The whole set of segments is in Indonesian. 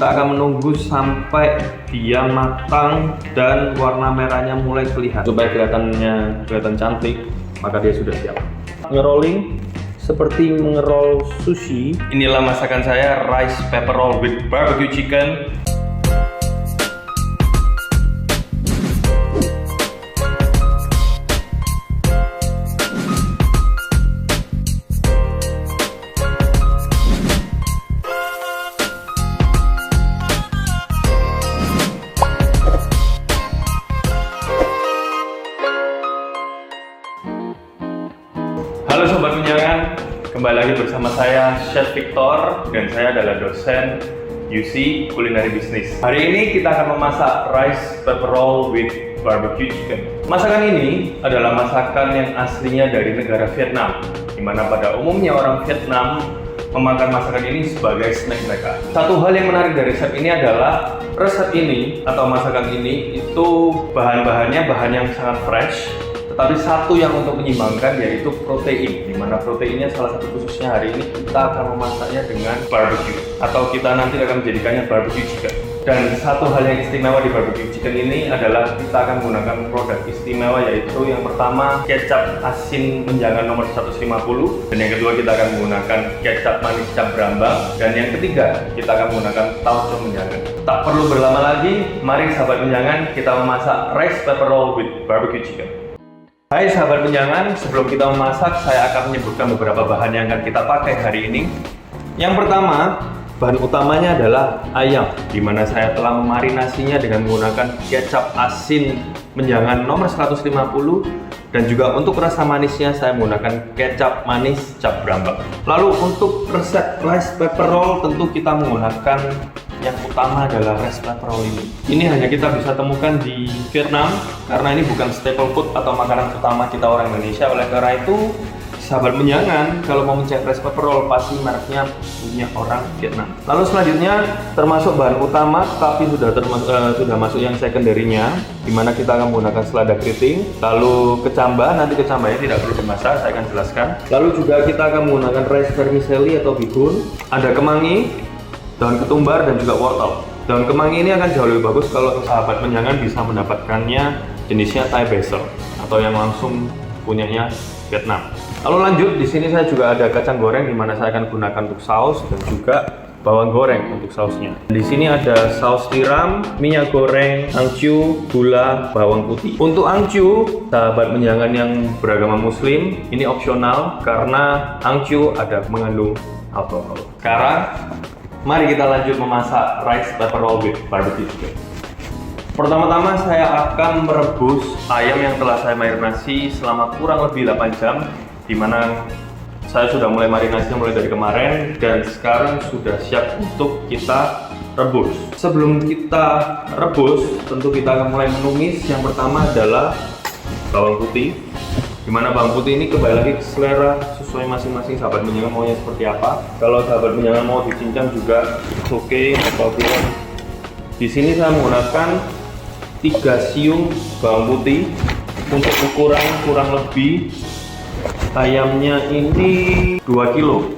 kita akan menunggu sampai dia matang dan warna merahnya mulai kelihatan. Supaya kelihatan cantik, maka dia sudah siap. Ngerolling seperti mengerol sushi. Inilah masakan saya, rice pepper roll with barbecue chicken. Halo Sobat Menjangan, kembali lagi bersama saya Chef Victor dan saya adalah dosen UC Culinary Business. Hari ini kita akan memasak rice pepper roll with barbecue chicken. Masakan ini adalah masakan yang aslinya dari negara Vietnam, di mana pada umumnya orang Vietnam memakan masakan ini sebagai snack mereka. Satu hal yang menarik dari resep ini adalah resep ini atau masakan ini itu bahan-bahannya bahan yang sangat fresh. Tetapi satu yang untuk menyeimbangkan yaitu protein, di mana proteinnya salah satu khususnya hari ini kita akan memasaknya dengan barbecue atau kita nanti akan menjadikannya barbecue chicken. Dan satu hal yang istimewa di barbecue chicken ini adalah kita akan menggunakan produk istimewa, yaitu yang pertama kecap asin menjangan nomor 150, dan yang kedua kita akan menggunakan kecap manis cap brambang, dan yang ketiga kita akan menggunakan tauco menjangan. Tak perlu berlama lagi, mari sahabat menjangan kita memasak rice pepper roll with barbecue chicken. Hai sahabat menjangan, sebelum kita memasak, saya akan menyebutkan beberapa bahan yang akan kita pakai hari ini. Yang pertama, bahan utamanya adalah ayam, di mana saya telah memarinasinya dengan menggunakan kecap asin menjangan nomor 150, dan juga untuk rasa manisnya saya menggunakan kecap manis cap brambang. Lalu untuk resep rice pepper roll tentu kita menggunakan yang utama adalah rice pepper roll ini. Ini hanya kita bisa temukan di Vietnam karena ini bukan staple food atau makanan utama kita orang Indonesia. Oleh karena itu, sahabat menjangan kalau mau mencari rice pepper roll pasti mereknya punya orang Vietnam. Lalu selanjutnya termasuk bahan utama tapi sudah masuk yang secondary-nya, dimana kita akan menggunakan selada keriting, lalu kecambah. Nanti kecambahnya tidak perlu dimasak, saya akan jelaskan. Lalu juga kita akan menggunakan rice vermicelli atau bihun, ada kemangi, daun ketumbar, dan juga wortel. Daun kemangi ini akan jauh lebih bagus kalau sahabat menjangan bisa mendapatkannya jenisnya Thai basil atau yang langsung punyanya Vietnam. Lalu lanjut, di sini saya juga ada kacang goreng di mana saya akan gunakan untuk saus dan juga bawang goreng untuk sausnya. Di sini ada saus tiram, minyak goreng, angcu, gula, bawang putih. Untuk angcu, sahabat menjangan yang beragama Muslim, ini opsional karena angcu ada mengandung alkohol. Sekarang mari kita lanjut memasak rice pepper roll with barbecue chicken. Pertama-tama saya akan merebus ayam yang telah saya marinasi selama kurang lebih 8 jam, di mana saya sudah mulai marinasinya mulai dari kemarin dan sekarang sudah siap untuk kita rebus. Sebelum kita rebus, tentu kita akan mulai menumis. Yang pertama adalah bawang putih, dimana bawang putih ini kembali lagi ke selera sesuai masing-masing sahabat menjangan maunya seperti apa. Kalau sahabat menjangan mau dicincang juga oke, apabila di sini saya menggunakan 3 siung bawang putih untuk ukuran kurang lebih ayamnya ini 2 kilo,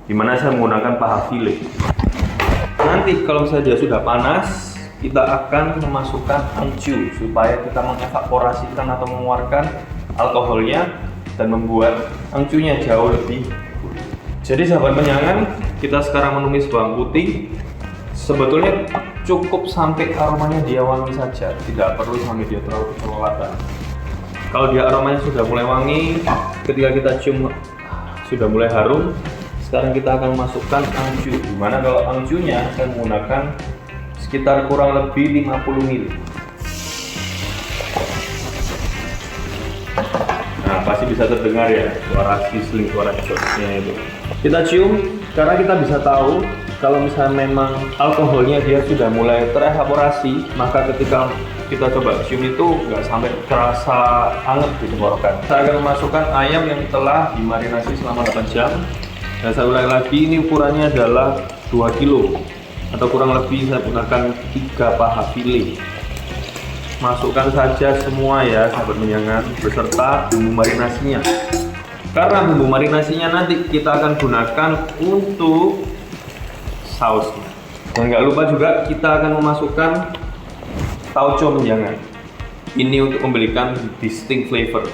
dimana saya menggunakan paha file. Nanti kalau misalnya dia sudah panas, kita akan memasukkan angcu supaya kita mengevaporasikan atau mengeluarkan alkoholnya dan membuat angcunya jauh lebih gurih. Jadi sahabat menjangan, kita sekarang menumis bawang putih. Sebetulnya cukup sampai aromanya dia wangi saja, tidak perlu sampai dia terlalu kecoklatan. Kalau dia aromanya sudah mulai wangi, ketika kita cium sudah mulai harum, sekarang kita akan masukkan angcu. Dimana kalau angcunya saya menggunakan sekitar kurang lebih 50 ml. Nah, pasti bisa terdengar ya suara sizzling, suara shotnya itu. Kita cium karena kita bisa tahu kalau misalnya memang alkoholnya dia sudah mulai terevaporasi, maka ketika kita coba cium itu nggak sampai terasa hangat di tenggorokan. Saya akan memasukkan ayam yang telah dimarinasi selama 8 jam. Dan saya ulangi lagi, ini ukurannya adalah 2 kilo atau kurang lebih saya gunakan 3 paha file. Masukkan saja semua ya sahabat menjangan beserta bumbu marinasinya. Karena bumbu marinasinya nanti kita akan gunakan untuk sausnya. Dan nggak lupa juga kita akan memasukkan tauco menjangan. Ini untuk memberikan distinct flavor.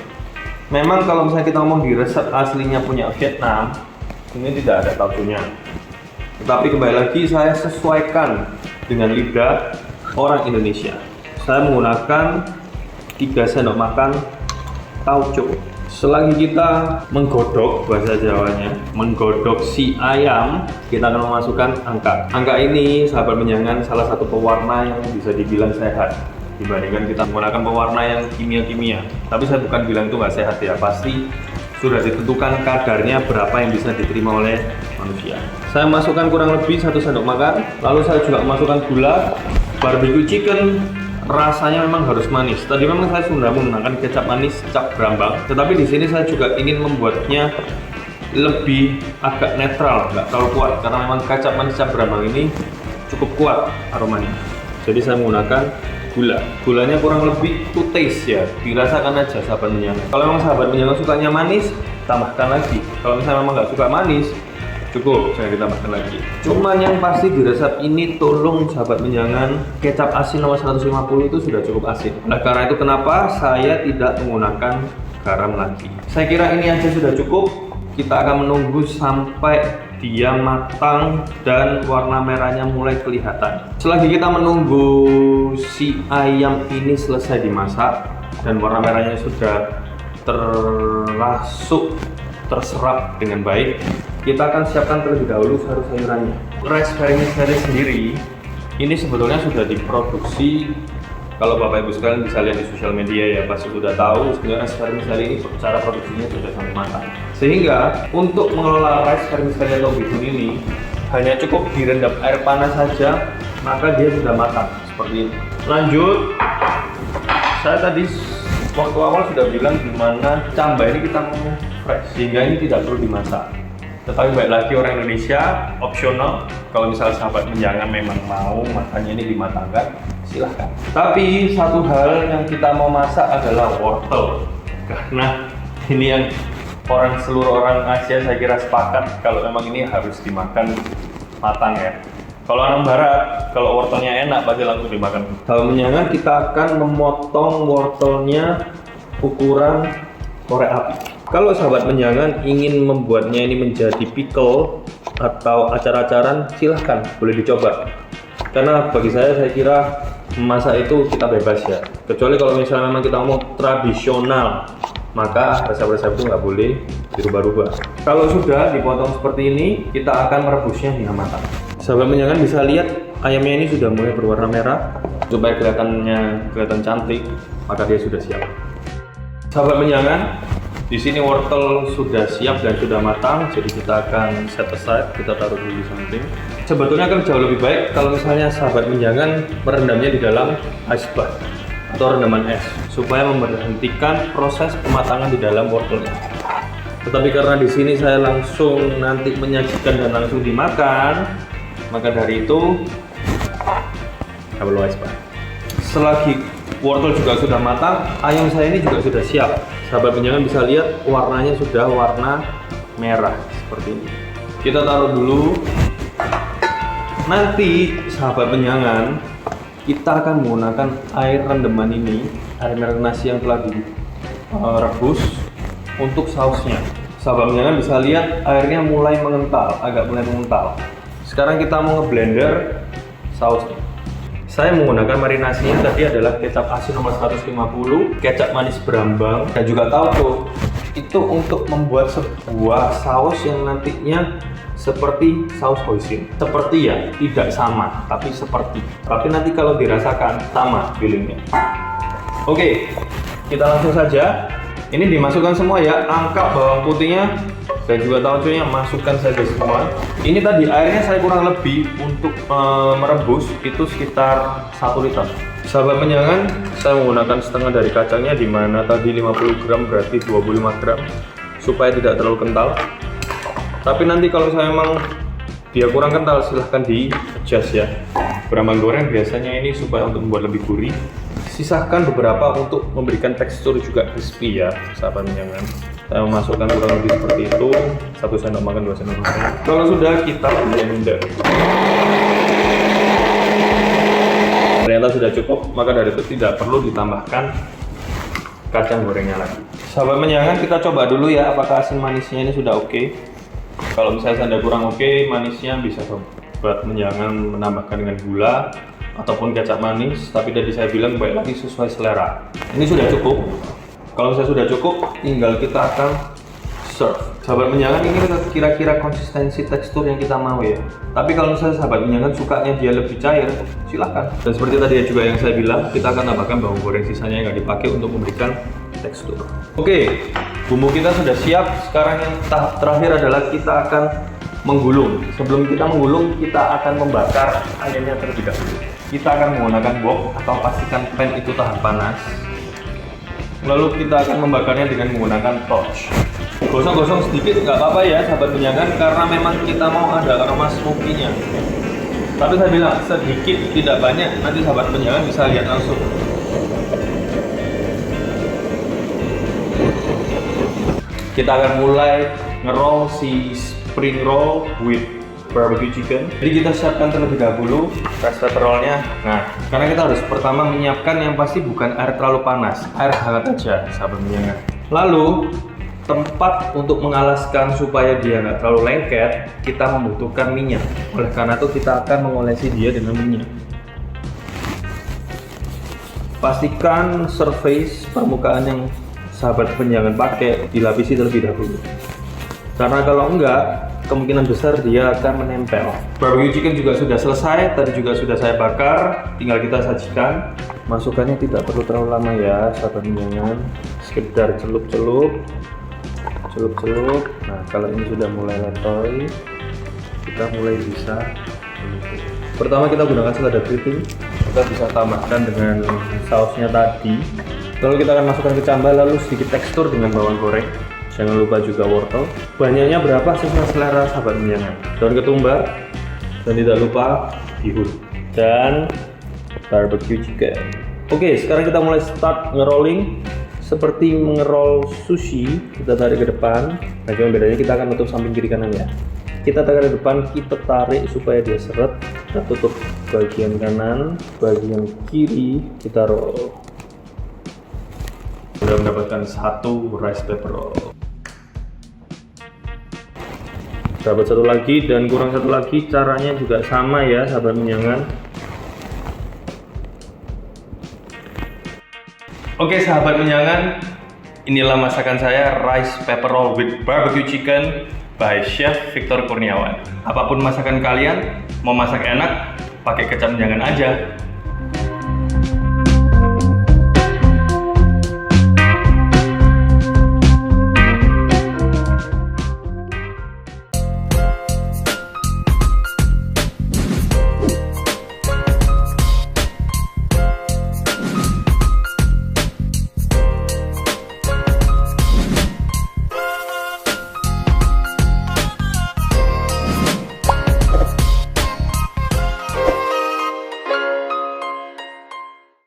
Memang kalau misalnya kita ngomong di resep aslinya punya Vietnam, ini tidak ada tauconya. Tetapi kembali lagi saya sesuaikan dengan lidah orang Indonesia. Saya menggunakan 3 sendok makan tauco. Selagi kita menggodok, bahasa Jawanya, menggodok si ayam, kita akan memasukkan angka. Angka ini, sahabat menjangan, salah satu pewarna yang bisa dibilang sehat dibandingkan kita menggunakan pewarna yang kimia-kimia. Tapi saya bukan bilang itu nggak sehat ya, pasti sudah ditentukan kadarnya berapa yang bisa diterima oleh manusia. Saya masukkan kurang lebih 1 sendok makan, lalu saya juga memasukkan gula. Barbecue chicken rasanya memang harus manis. Tadi memang saya sudah menggunakan kecap manis, kecap Brambang. Tetapi di sini saya juga ingin membuatnya lebih agak netral, nggak terlalu kuat. Karena memang kecap manis kecap Brambang ini cukup kuat aromanya. Jadi saya menggunakan gula. Gulanya kurang lebih to taste ya, dirasakan aja sahabat menjangan. Kalau memang sahabat menjangan sukanya manis, tambahkan lagi. Kalau misalnya memang nggak suka manis, cukup, jangan ditambahkan lagi. Cuman yang pasti di resep ini tolong sahabat menjangan, kecap asin nomor 150 itu sudah cukup asin. Nah karena itu kenapa saya tidak menggunakan garam lagi. Saya kira ini aja sudah cukup. Kita akan menunggu sampai dia matang dan warna merahnya mulai kelihatan. Selagi kita menunggu si ayam ini selesai dimasak dan warna merahnya sudah terserap dengan baik, kita akan siapkan terlebih dahulu sayur-sayurannya. Rice vermicelli sendiri ini sebetulnya sudah diproduksi. Kalau Bapak Ibu sekalian bisa lihat di sosial media ya, pasti sudah tahu sebenarnya rice vermicelli ini cara produksinya sudah sampai matang. Sehingga untuk mengelola rice vermicelli atau bihun ini hanya cukup direndam air panas saja, maka dia sudah matang seperti ini. Lanjut, saya tadi waktu awal sudah bilang dimana camba ini kita mau fresh, sehingga ini tidak perlu dimasak. Tetapi baik lagi orang Indonesia, opsional. Kalau misalnya sahabat menjangan memang mau makannya ini dimatangkan, silahkan. Tapi satu hal yang kita mau masak adalah wortel. Karena ini yang seluruh orang Asia saya kira sepakat kalau memang ini harus dimakan matang ya. Kalau orang barat, kalau wortelnya enak pasti langsung dimakan. Sahabat menjangan, kita akan memotong wortelnya ukuran korek api. Kalau sahabat menjangan ingin membuatnya ini menjadi pickle atau acar-acaran, silahkan, boleh dicoba. Karena bagi saya kira memasak itu kita bebas ya. Kecuali kalau misalnya memang kita mau tradisional, maka resep-resep itu nggak boleh dirubah-rubah. Kalau sudah dipotong seperti ini, kita akan merebusnya hingga matang. Sahabat menjangan bisa lihat ayamnya ini sudah mulai berwarna merah. Supaya kelihatan cantik, maka dia sudah siap. Sahabat menjangan, di sini wortel sudah siap dan sudah matang, jadi kita akan set aside, kita taruh dulu di samping. Sebetulnya kan jauh lebih baik kalau misalnya sahabat menjangan merendamnya di dalam ice bath atau rendaman es, supaya memberhentikan proses pematangan di dalam wortelnya. Tetapi karena di sini saya langsung nanti menyajikan dan langsung dimakan, maka dari itu nggak perlu ice bath. Selagi wortel juga sudah matang, ayam saya ini juga sudah siap. Sahabat menjangan bisa lihat warnanya sudah warna merah seperti ini. Kita taruh dulu. Nanti sahabat menjangan, kita akan menggunakan air rendaman ini, air marinasi yang telah direbus untuk sausnya. Sahabat menjangan bisa lihat airnya mulai mengental, agak mulai mengental. Sekarang kita mau ngeblender sausnya. Saya menggunakan marinasinya tadi adalah kecap asin nomor 150, kecap manis Brambang, dan juga tauco. Itu untuk membuat sebuah saus yang nantinya seperti saus hoisin. Seperti ya, tidak sama, tapi seperti. Tapi nanti kalau dirasakan, sama feelingnya. Oke, kita langsung saja. Ini dimasukkan semua ya, angkat bawang putihnya dan juga tauconya masukkan saja semua. Ini tadi airnya saya kurang lebih untuk merebus itu sekitar 1 liter. Sahabat menjangan, saya menggunakan setengah dari kacangnya, di mana tadi 50 gram berarti 25 gram supaya tidak terlalu kental. Tapi nanti kalau saya memang dia kurang kental, silahkan di adjust ya. Brambang goreng biasanya ini supaya untuk membuat lebih gurih. Sisakan beberapa untuk memberikan tekstur juga crispy ya, sahabat menjangan. Saya memasukkan kurang lebih seperti itu, 1 sendok makan, 2 sendok makan. Kalau sudah, kita blender. ternyata sudah cukup, maka dari itu tidak perlu ditambahkan kacang gorengnya lagi. Sahabat menyangan, kita coba dulu ya apakah asin manisnya ini sudah oke. Kalau misalnya Anda kurang oke manisnya, bisa sobat menjangan menambahkan dengan gula ataupun kecap manis, tapi tadi saya bilang baik lagi sesuai selera. Ini sudah cukup. Kalau misalnya sudah cukup, tinggal kita akan serve. Sahabat menjangan, ini kira-kira konsistensi tekstur yang kita mau ya. Tapi kalau misalnya sahabat menjangan sukanya dia lebih cair, silahkan. Dan seperti tadi ya juga yang saya bilang, kita akan tambahkan bawang goreng sisanya yang nggak dipakai untuk memberikan tekstur. Oke, bumbu kita sudah siap. Sekarang yang tahap terakhir adalah kita akan menggulung. Sebelum kita menggulung, kita akan membakar ayamnya terlebih dahulu. Kita akan menggunakan wok atau pastikan pan itu tahan panas. Lalu kita akan membakarnya dengan menggunakan torch. Gosong-gosong sedikit nggak apa-apa ya sahabat menyangan, karena memang kita mau ada aroma smoky-nya. Tapi saya bilang sedikit, tidak banyak, nanti sahabat menyangan bisa lihat langsung. Kita akan mulai nge-roll si spring roll with barbecue chicken. Jadi kita siapkan terlebih dahulu rice paper roll-nya. Nah, karena kita harus pertama menyiapkan yang pasti bukan air terlalu panas, air hangat aja sahabat menyangan. Lalu tempat untuk mengalaskan supaya dia nggak terlalu lengket, kita membutuhkan minyak. Oleh karena itu kita akan mengolesi dia dengan minyak. Pastikan surface permukaan yang sahabat penjangan pakai dilapisi terlebih dahulu. Karena kalau enggak, kemungkinan besar dia akan menempel. Barbecue chicken juga sudah selesai, tadi juga sudah saya bakar, tinggal kita sajikan. Masukannya tidak perlu terlalu lama ya sahabat penjangan, sekedar celup-celup. Nah, kalau ini sudah mulai letoy, kita mulai bisa. Pertama kita gunakan selada keriting, kita bisa tambahkan dengan sausnya tadi. Lalu kita akan masukkan kecambah, lalu sedikit tekstur dengan bawang goreng. Jangan lupa juga wortel. Banyaknya berapa sesuai selera sahabat menyangan. Daun ketumbar, dan tidak lupa bihun dan barbecue chicken. Oke, sekarang kita mulai start nge-rolling. Seperti mengerol sushi, kita tarik ke depan. Nah, cuma bedanya kita akan tutup samping kiri kanan ya. Kita tarik ke depan, kita tarik supaya dia seret. Kita tutup bagian kanan, bagian kiri kita roll. Sudah mendapatkan satu rice paper roll. Dapat satu lagi dan kurang satu lagi, caranya juga sama ya sahabat menyangan. Oke sahabat menyangan, inilah masakan saya rice paper roll with barbecue chicken by Chef Victor Kurniawan. Apapun masakan kalian, mau masak enak, pakai kecap menjangan aja.